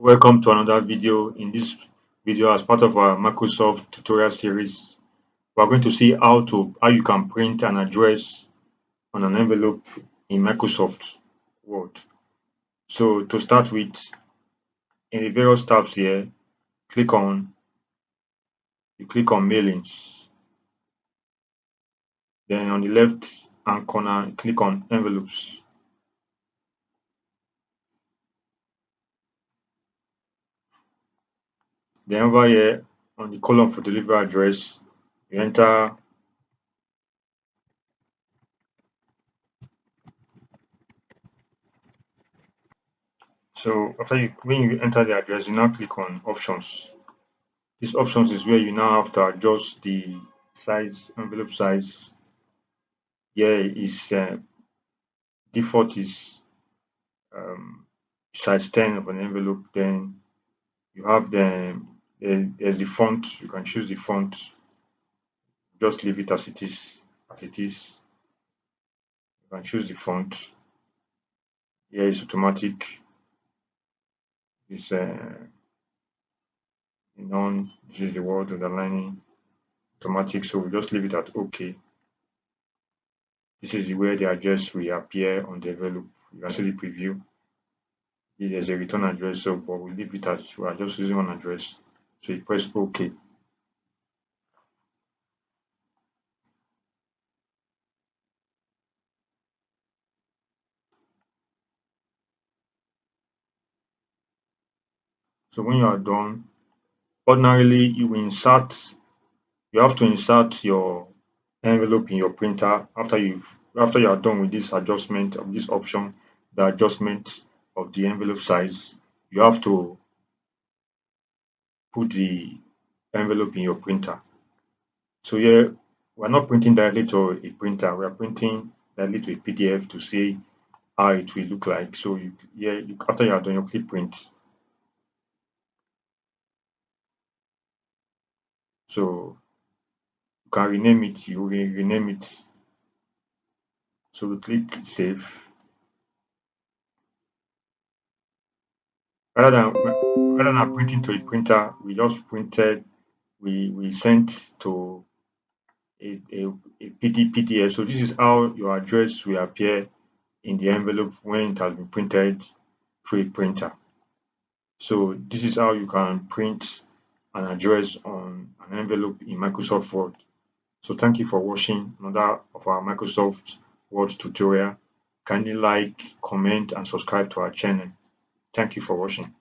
Welcome to another video. In this video, as part of our Microsoft tutorial series, we're going to see how you can print an address on an envelope in Microsoft Word. So to start with, in the various tabs here, click on you click on mailings. Then on the left hand corner, click on envelopes. Then over here on the column for delivery address, you enter. So when you enter the address, you now click on options. These options is where you now have to adjust the size, envelope size. Here is default is um, size 10 of an envelope. Then you have there's the font. You can choose the font. Just leave it as it is. As it is, you can choose the font. Here is automatic. This none. This is the word underlining automatic. So we just leave it at OK. This is where the address will appear on the envelope. You can see the preview. There's a return address, so but we leave it as we are just using one address. So you press OK. So when you are done, ordinarily you have to insert your envelope in your printer after you are done with this adjustment of this option, the adjustment of the envelope size. You have to put the envelope in your printer. So here we're not printing directly to a printer, we are printing directly to a PDF to see how it will look like. So after you are done, you click print. So you can rename it, you will rename it. So we click save. Rather than printing to a printer, we sent to a PDF. So this is how your address will appear in the envelope when it has been printed through a printer. So this is how you can print an address on an envelope in Microsoft Word. So thank you for watching another of our Microsoft Word tutorial. Kindly like, comment and subscribe to our channel. Thank you for watching.